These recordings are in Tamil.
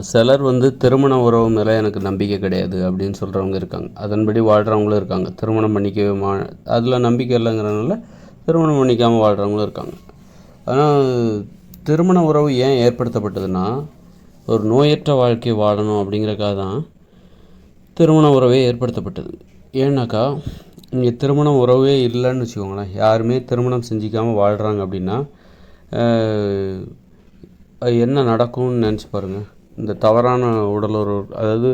சிலர் வந்து திருமண உறவு மேலே எனக்கு நம்பிக்கை கிடையாது அப்படின்னு சொல்கிறவங்க இருக்காங்க. அதன்படி வாழ்கிறவங்களும் இருக்காங்க. திருமணம் பண்ணிக்க அதில் நம்பிக்கை இல்லைங்கிறனால திருமணம் பண்ணிக்காமல் வாழ்கிறவங்களும் இருக்காங்க. ஆனால் திருமண உறவு ஏன் ஏற்படுத்தப்பட்டதுன்னா, ஒரு நோயற்ற வாழ்க்கை வாழணும் அப்படிங்கிறக்காக தான் திருமண உறவே ஏற்படுத்தப்பட்டது. ஏன்னாக்கா இங்கே திருமண உறவே இல்லைன்னு வச்சுக்கோங்களேன், யாருமே திருமணம் செஞ்சிக்காமல் வாழ்கிறாங்க அப்படின்னா என்ன நடக்கும்னு நினச்சி பாருங்கள். இந்த தவறான உடலுறவு, அதாவது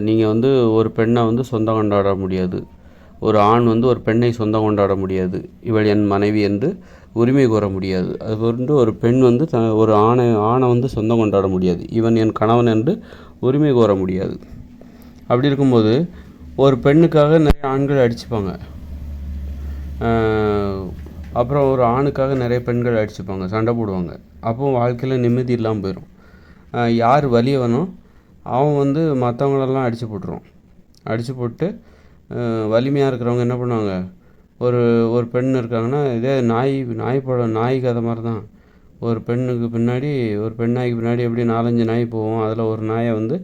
நீங்கள் வந்து ஒரு பெண்ணை வந்து சொந்தம் கொண்டாட முடியாது, ஒரு ஆண் வந்து ஒரு பெண்ணை சொந்தம் கொண்டாட முடியாது, இவள் என் மனைவி என்று உரிமை கோர முடியாது. அது வந்து ஒரு பெண் வந்து ஒரு ஆணை வந்து சொந்தம் கொண்டாட முடியாது, இவன் என் கணவன் என்று உரிமை கோர முடியாது. அப்படி இருக்கும்போது ஒரு பெண்ணுக்காக நிறைய ஆண்கள் அடிச்சுப்பாங்க, அப்புறம் ஒரு ஆணுக்காக நிறைய பெண்கள் அடிச்சுப்பாங்க, சண்டை போடுவாங்க. அப்போ வாழ்க்கையில் நிம்மதி இல்லாமல் போயிடும். யார் வலியவனோ அவன் வந்து மற்றவங்களெல்லாம் அடித்து போட்டுருவான். அடித்து போட்டு வலிமையாக இருக்கிறவங்க என்ன பண்ணுவாங்க, ஒரு ஒரு பெண் இருக்காங்கன்னா, இதே நாய் கதை மாதிரி தான். ஒரு பெண்ணுக்கு பின்னாடி, ஒரு பெண் நாய்க்கு பின்னாடி எப்படி 4-5 நாய் போவோம், அதில் ஒரு நாயை வந்து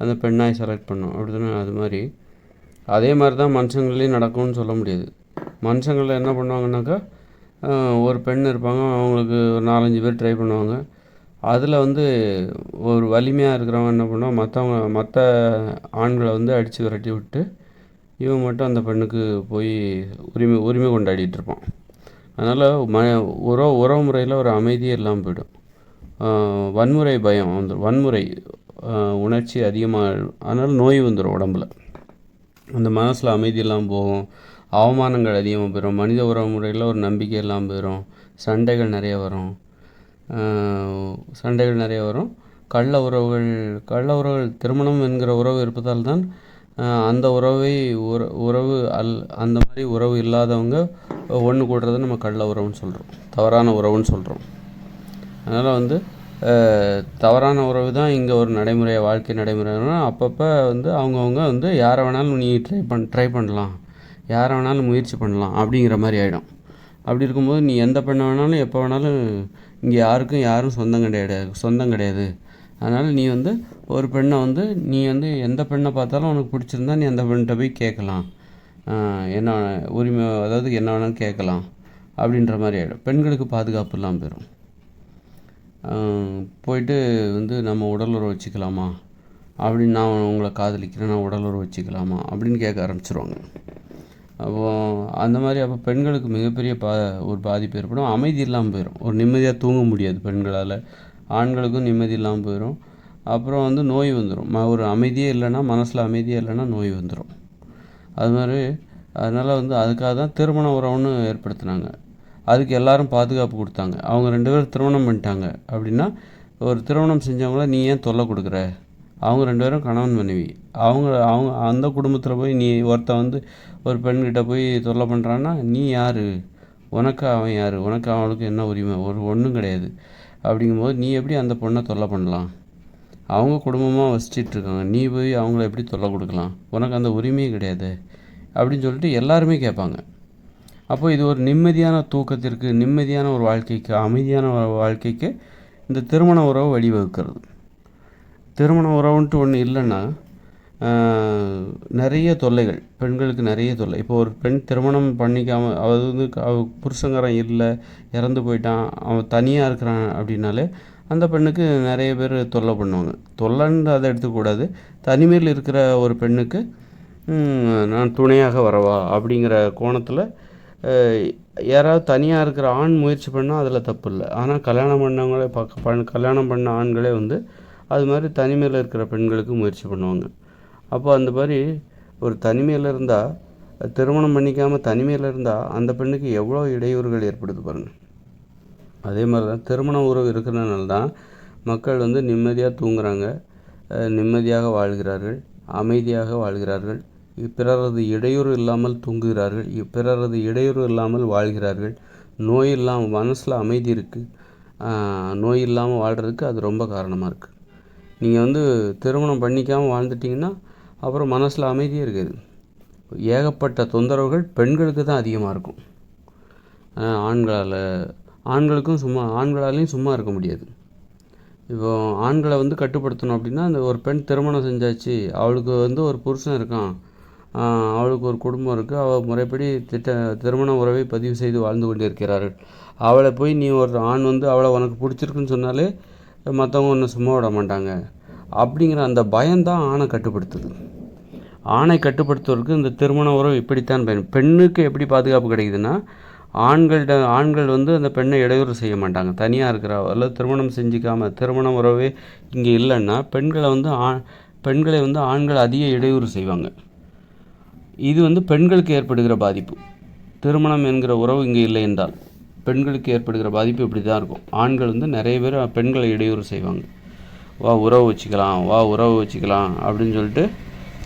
அந்த பெண் நாய் செலக்ட் பண்ணும். அப்படி தானே? அது மாதிரி அதே மாதிரி தான் மனுஷங்களையும் நடக்கும்னு சொல்ல முடியாது. மனுஷங்களில் என்ன பண்ணுவாங்கன்னாக்கா, ஒரு பெண் இருப்பாங்க, அவங்களுக்கு ஒரு 4-5 பேர் ட்ரை பண்ணுவாங்க. அதில் வந்து ஒரு வலிமையாக இருக்கிறவங்க என்ன பண்ணுவாங்க, மற்ற ஆண்களை வந்து அடித்து விரட்டி விட்டு இவன் மட்டும் அந்த பெண்ணுக்கு போய் உரிமை கொண்டாடிட்டு இருப்பான். அதனால் உறவு முறையில் ஒரு அமைதியே இல்லாமல் போயிடும். வன்முறை பயம் வந்துடும், வன்முறை உணர்ச்சி அதிகமாக, அதனால் நோய் வந்துடும் உடம்பில். அந்த மனசில் அமைதி இல்லாமல் போகும், அவமானங்கள் அதிகமாக போயிடும், மனித உறவு முறையில் ஒரு நம்பிக்கை இல்லாமல் போயிடும், சண்டைகள் நிறைய வரும். கள்ள உறவுகள் திருமணம் என்கிற உறவு இருப்பதால் தான் அந்த அந்த மாதிரி உறவு இல்லாதவங்க ஒன்று கூடுறதை நம்ம கள்ள உறவுன்னு சொல்கிறோம், தவறான உறவுன்னு சொல்கிறோம். அதனால் வந்து தவறான உறவு தான் இங்கே ஒரு வாழ்க்கை நடைமுறைனா, அப்பப்போ வந்து அவங்கவுங்க வந்து யாரை வேணாலும் நீ ட்ரை பண்ணலாம், யாரை வேணாலும் முயற்சி பண்ணலாம் அப்படிங்கிற மாதிரி ஆகிடும். அப்படி இருக்கும்போது நீ எந்த பெண்ணை வேணாலும் எப்போ வேணாலும், இங்கே யாரும் சொந்தம் கிடையாது. அதனால் நீ வந்து ஒரு பெண்ணை வந்து நீ வந்து எந்த பெண்ணை பார்த்தாலும் உனக்கு பிடிச்சிருந்தா நீ அந்த பெண்கிட்ட போய் கேட்கலாம், என்ன உரிமை, அதாவது என்ன வேணாலும் கேட்கலாம் அப்படின்ற மாதிரி ஆகிடும். பெண்களுக்கு பாதுகாப்பு இல்லாமல் போயிடும். போயிட்டு வந்து நம்ம உடலுறவு வச்சுக்கலாமா அப்படின்னு, நான் உங்களை காதலிக்கிறேன், நான் உடலுறவு வச்சுக்கலாமா அப்படின்னு கேட்க ஆரம்பிச்சிருவாங்க. அப்போது அந்த மாதிரி அப்போ பெண்களுக்கு மிகப்பெரிய ஒரு பாதிப்பு ஏற்படும், அமைதி இல்லாமல் போயிடும், ஒரு நிம்மதியாக தூங்க முடியாது பெண்களால். ஆண்களுக்கும் நிம்மதி இல்லாமல் போயிடும். அப்புறம் வந்து நோய் வந்துடும், ஒரு அமைதியே இல்லைன்னா, மனசில் அமைதியே இல்லைன்னா நோய் வந்துடும். அது மாதிரி அதனால் வந்து அதுக்காக தான் திருமண உறவுன்னு ஏற்படுத்தினாங்க. அதுக்கு எல்லாரும் பாதுகாப்பு கொடுத்தாங்க. அவங்க 2 பேரும் திருமணம் பண்ணிட்டாங்க அப்படின்னா, ஒரு திருமணம் செஞ்சவங்கள நீ ஏன் தொல்லை கொடுக்குற, அவங்க 2 பேரும் கணவன் மனைவி, அவங்க அந்த குடும்பத்தில் போய் நீ ஒருத்தன் வந்து ஒரு பெண்கிட்ட போய் தொல்லை பண்ணுறான்னா நீ யார், உனக்கு அவன் யார், உனக்கு அவனுக்கு என்ன உரிமை, ஒன்றும் கிடையாது. அப்படிங்கும்போது நீ எப்படி அந்த பொண்ணை தொல்லை பண்ணலாம், அவங்க குடும்பமாக வசிச்சிட்ருக்காங்க, நீ போய் அவங்கள எப்படி தொல்லை கொடுக்கலாம், உனக்கு அந்த உரிமையே கிடையாது அப்படின்னு சொல்லிட்டு எல்லாருமே கேட்பாங்க. அப்போது இது ஒரு நிம்மதியான தூக்கத்திற்கு, நிம்மதியான ஒரு வாழ்க்கைக்கு, அமைதியான வாழ்க்கைக்கு இந்த திருமண உறவு வழிவகுக்கிறது. திருமண உறவுன்ட்டு ஒன்று இல்லைன்னா நிறைய தொல்லைகள், பெண்களுக்கு நிறைய தொல்லை. இப்போ ஒரு பெண் திருமணம் பண்ணிக்காமல், அது வந்து புருஷங்காரன் இல்லை, இறந்து போயிட்டான், அவன் தனியாக இருக்கிறான் அப்படின்னாலே அந்த பெண்ணுக்கு நிறைய பேர் தொல்லை பண்ணுவாங்க. தொல்லைன்னு அதை எடுத்துக்கூடாது, தனிமையில் இருக்கிற ஒரு பெண்ணுக்கு நான் துணையாக வரவா அப்படிங்கிற கோணத்தில் யாராவது தனியாக இருக்கிற ஆண் முயற்சி பண்ணால் அதில் தப்பு இல்லை. ஆனால் கல்யாணம் பண்ண ஆண்களே வந்து அது மாதிரி தனிமையில் இருக்கிற பெண்களுக்கு முயற்சி பண்ணுவாங்க. அப்போ அந்த மாதிரி ஒரு தனிமையில் இருந்தால், திருமணம் பண்ணிக்காமல் தனிமையில் இருந்தால் அந்த பெண்ணுக்கு எவ்வளோ இடையூறுகள் ஏற்படுது பாருங்கள். அதே மாதிரி தான் திருமண உறவு இருக்கிறதுனால தான் மக்கள் வந்து நிம்மதியாக தூங்குறாங்க, நிம்மதியாக வாழ்கிறார்கள், அமைதியாக வாழ்கிறார்கள், பிறரது இடையூறு இல்லாமல் தூங்குகிறார்கள், பிறரது இடையூறு இல்லாமல் வாழ்கிறார்கள். நோய் இல்லாமல், மனசில் அமைதி இருக்குது, நோய் இல்லாமல் வாழ்கிறதுக்கு அது ரொம்ப காரணமாக இருக்குது. நீங்கள் வந்து திருமணம் பண்ணிக்காமல் வாழ்ந்துட்டிங்கன்னா அப்புறம் மனசில் அமைதியே இருக்காது. ஏகப்பட்ட தொந்தரவுகள் பெண்களுக்கு தான் அதிகமாக இருக்கும். ஆண்களாலேயும் சும்மா இருக்க முடியாது. இப்போ ஆண்களை வந்து கட்டுப்படுத்தணும் அப்படின்னா, அந்த ஒரு பெண் திருமணம் செஞ்சாச்சு, அவளுக்கு வந்து ஒரு புருஷன் இருக்கான், அவளுக்கு ஒரு குடும்பம் இருக்குது, அவள் முறைப்படி திருமண உறவை பதிவு செய்து வாழ்ந்து கொண்டிருக்கிறார்கள். அவளை போய் நீ ஒரு ஆண் வந்து அவளை உனக்கு பிடிச்சிருக்குன்னு சொன்னாலே மற்றவங்க ஒன்றும் சும்மா விட மாட்டாங்க. அப்படிங்கிற அந்த பயம்தான் ஆணை கட்டுப்படுத்துது. ஆணை கட்டுப்படுத்துவதற்கு இந்த திருமண உறவு இப்படித்தான் பெண்ணுக்கு எப்படி பாதுகாப்பு கிடைக்குதுன்னா, ஆண்கள் வந்து அந்த பெண்ணை இடையூறு செய்ய மாட்டாங்க. தனியாக இருக்கிற அல்லது திருமணம் செஞ்சுக்காமல் திருமண உறவே இங்கே இல்லைன்னா பெண்களை வந்து ஆண்கள் அதிக இடையூறு செய்வாங்க. இது வந்து பெண்களுக்கு ஏற்படுகிற பாதிப்பு. திருமணம் என்கிற உறவு இங்கே இல்லை என்றால் பெண்களுக்கு ஏற்படுகிற பாதிப்பு இப்படி தான் இருக்கும். ஆண்கள் வந்து நிறைய பேர் பெண்களை இடையூறு செய்வாங்க. வா உறவு வச்சுக்கலாம் அப்படின்னு சொல்லிட்டு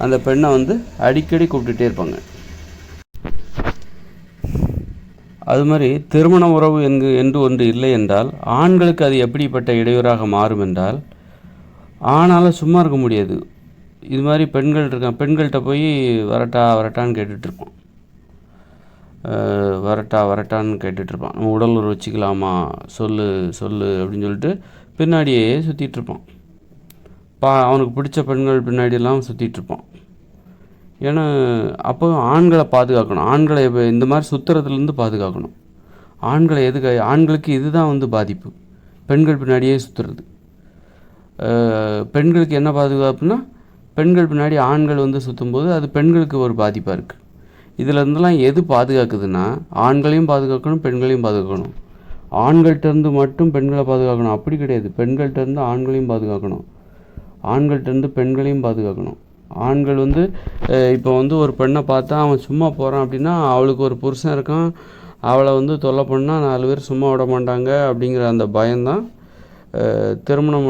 அந்த பெண்ணை வந்து அடிக்கடி கூப்பிட்டுட்டே இருப்பாங்க. அது மாதிரி திருமண உறவு என்று ஒன்று இல்லை என்றால் ஆண்களுக்கு அது எப்படிப்பட்ட இடையூறாக மாறும் என்றால், ஆணால் சும்மா இருக்க முடியாது. இது மாதிரி பெண்கள்கிட்ட போய் வரட்டான்னு கேட்டுட்ருப்பான். வரட்டான்னு கேட்டுட்ருப்பான். நம்ம உடல் உறவு வச்சுக்கலாமா, சொல்லு அப்படின்னு சொல்லிட்டு பின்னாடியே சுற்றிட்டுருப்பான். அவனுக்கு பிடிச்ச பெண்கள் பின்னாடியெல்லாம் சுற்றிட்டுருப்பான். ஏன்னா அப்போ ஆண்களை பாதுகாக்கணும். ஆண்களை இந்த மாதிரி சுற்றுறதுலேருந்து பாதுகாக்கணும். ஆண்களுக்கு இதுதான் வந்து பாதிப்பு, பெண்கள் பின்னாடியே சுற்றுறது. பெண்களுக்கு என்ன பாதுகாப்புனா, பெண்கள் பின்னாடி ஆண்கள் வந்து சுற்றும்போது அது பெண்களுக்கு ஒரு பாதிப்பாக இருக்குது. இதிலேருந்துலாம் எது பாதுகாக்குதுன்னா, ஆண்களையும் பாதுகாக்கணும், பெண்களையும் பாதுகாக்கணும். ஆண்கள்கிட்டருந்து மட்டும் பெண்களை பாதுகாக்கணும் அப்படி கிடையாது. பெண்கள்கிட்டருந்து ஆண்களையும் பாதுகாக்கணும், ஆண்கள்கிட்டருந்து பெண்களையும் பாதுகாக்கணும். ஆண்கள் வந்து இப்போ வந்து ஒரு பெண்ணை பார்த்தா அவன் சும்மா போகிறான் அப்படின்னா, அவளுக்கு ஒரு புருஷன் இருக்கான், அவளை வந்து தொல்லை பண்ணால் 4 பேர் சும்மா விட மாட்டாங்க அப்படிங்கிற அந்த பயம்தான். திருமணம்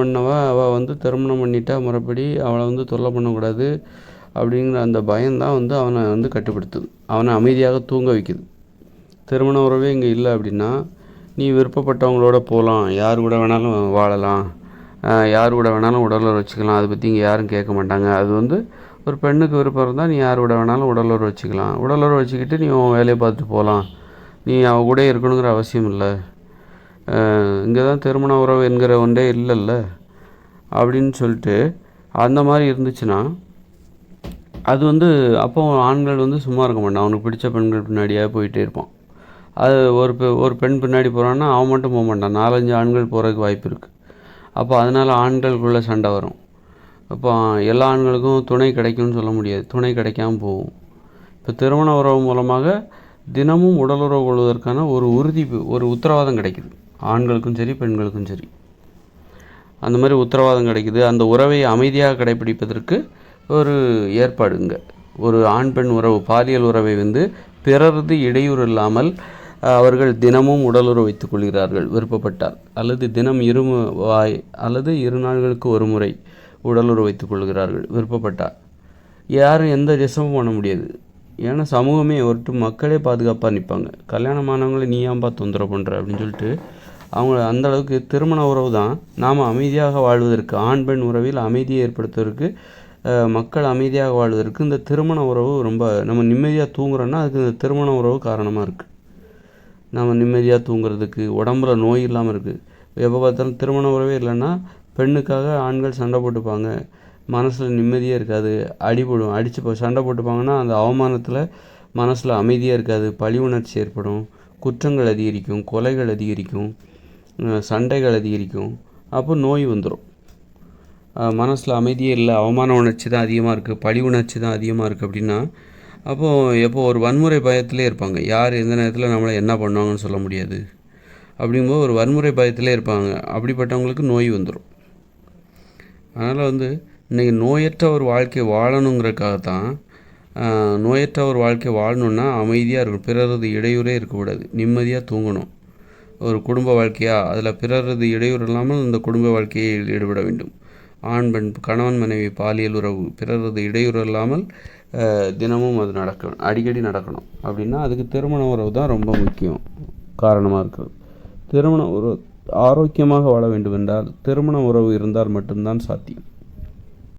அவள் வந்து திருமணம் பண்ணிட்டா முறைப்படி அவளை வந்து தொல்லை பண்ணக்கூடாது அப்படிங்கிற அந்த பயம்தான் வந்து அவனை வந்து கட்டுப்படுத்துது, அவனை அமைதியாக தூங்க வைக்குது. திருமண உறவே இங்கே இல்லை அப்படின்னா, நீ விருப்பப்பட்டவங்களோட போகலாம், யார் கூட வேணாலும் வாழலாம், யார் கூட வேணாலும் உடலுறவு வச்சுக்கலாம், அதை பற்றி இங்கே யாரும் கேட்க மாட்டாங்க. அது வந்து ஒரு பெண்ணுக்கு விருப்பம் இருந்தால் நீ யார் கூட வேணாலும் உடலுறவு வச்சுக்கலாம், உடலுறவு வச்சுக்கிட்டு நீ உன் வேலையை பார்த்துட்டு போகலாம், நீ அவள் கூட இருக்கணுங்கிற அவசியம் இல்லை. இங்கே தான் திருமண உறவு என்கிற ஒன்றே இல்லைல்ல அப்படின்னு சொல்லிட்டு அந்த மாதிரி இருந்துச்சுன்னா, அது வந்து அப்போ ஆண்கள் வந்து சும்மா இருக்க மாட்டான். அவனுக்கு பிடிச்ச பெண்கள் பின்னாடியாக போயிட்டே இருப்பான். அது ஒரு பெண் பின்னாடி போகிறான்னா அவன் மட்டும் போக மாட்டான், 4-5 ஆண்கள் போகிறதுக்கு வாய்ப்பு இருக்குது. அப்போ அதனால் ஆண்களுக்குள்ளே சண்டை வரும். அப்போ எல்லா ஆண்களுக்கும் துணை கிடைக்கும்னு சொல்ல முடியாது, துணை கிடைக்காமல் போகும். இப்போ திருமண உறவு மூலமாக தினமும் உடலுறவு கொள்வதற்கான ஒரு உத்தரவாதம் கிடைக்குது, ஆண்களுக்கும் சரி பெண்களுக்கும் சரி. அந்த மாதிரி உத்தரவாதம் கிடைக்குது. அந்த உறவை அமைதியாக கடைப்பிடிப்பதற்கு ஒரு ஏற்பாடுங்க. ஒரு ஆண் பெண் உறவு, பாலியல் உறவை வந்து பிறரது இடையூறு இல்லாமல் அவர்கள் தினமும் உடலுறவு வைத்துக் கொள்கிறார்கள் விருப்பப்பட்டால், அல்லது தினம் அல்லது 2 நாட்களுக்கு ஒரு முறை உடலுறவு வைத்துக் கொள்கிறார்கள் விருப்பப்பட்டால். யாரும் எந்த டிஸ்டர்பும் பண்ண முடியாது. ஏன்னா சமூகமே மக்களே பாதுகாப்பாக நிற்பாங்க. கல்யாணமானவங்களை நீ ஏன்பா தொந்தரவு பண்ணுற அப்படின்னு சொல்லிட்டு அவங்க அந்தளவுக்கு திருமண உறவு தான் நாம் அமைதியாக வாழ்வதற்கு, ஆண் பெண் உறவில் அமைதியை ஏற்படுத்துவதற்கு, மக்கள் அமைதியாக வாழ்வதற்கு இந்த திருமண உறவு ரொம்ப, நம்ம நிம்மதியாக தூங்குறோன்னா அதுக்கு இந்த திருமண உறவு காரணமாக இருக்குது. நம்ம நிம்மதியாக தூங்குறதுக்கு, உடம்புல நோய் இல்லாமல் இருக்குது. எப்போ பார்த்தாலும் திருமண உறவே இல்லைன்னா பெண்ணுக்காக ஆண்கள் சண்டை போட்டுப்பாங்க, மனசில் நிம்மதியாக இருக்காது, சண்டை போட்டுப்பாங்கன்னா அந்த அவமானத்தில் மனசில் அமைதியாக இருக்காது, பழி உணர்ச்சி ஏற்படும், குற்றங்கள் அதிகரிக்கும், கொலைகள் அதிகரிக்கும், சண்டைகள் அதிகரிக்கும். அப்போ நோய் வந்துடும். மனசில் அமைதியே இல்லை, அவமான உணர்ச்சி தான் அதிகமாக இருக்குது, பழி உணர்ச்சி தான் அதிகமாக இருக்குது அப்படின்னா எப்போ ஒரு வன்முறை பயத்திலே இருப்பாங்க. யார் எந்த நேரத்தில் நம்மளை என்ன பண்ணுவாங்கன்னு சொல்ல முடியாது. அப்படிங்கும்போது ஒரு வன்முறை பயத்திலே இருப்பாங்க. அப்படிப்பட்டவங்களுக்கு நோய் வந்துடும். அதனால் வந்து இன்றைக்கி நோயற்ற ஒரு வாழ்க்கை வாழணுங்கிறதுக்காகத்தான், நோயற்ற ஒரு வாழ்க்கை வாழணுன்னா அமைதியாக இருக்கணும், பிறரது இடையூறே இருக்கக்கூடாது, நிம்மதியாக தூங்கணும். ஒரு குடும்ப வாழ்க்கையாக அதில் பிறரது இடையூறு இல்லாமல் இந்த குடும்ப வாழ்க்கையில் ஈடுபட வேண்டும். ஆண் பெண், கணவன் மனைவி பாலியல் உறவு பிறரது இடையூறு இல்லாமல் தினமும் அது அடிக்கடி நடக்கணும். அப்படின்னா அதுக்கு திருமண உறவு தான் ரொம்ப முக்கியம் காரணமாக இருக்கிறது. திருமண உறவு ஆரோக்கியமாக வாழ வேண்டும் என்றால் திருமண உறவு இருந்தால் மட்டும்தான் சாத்தியம்.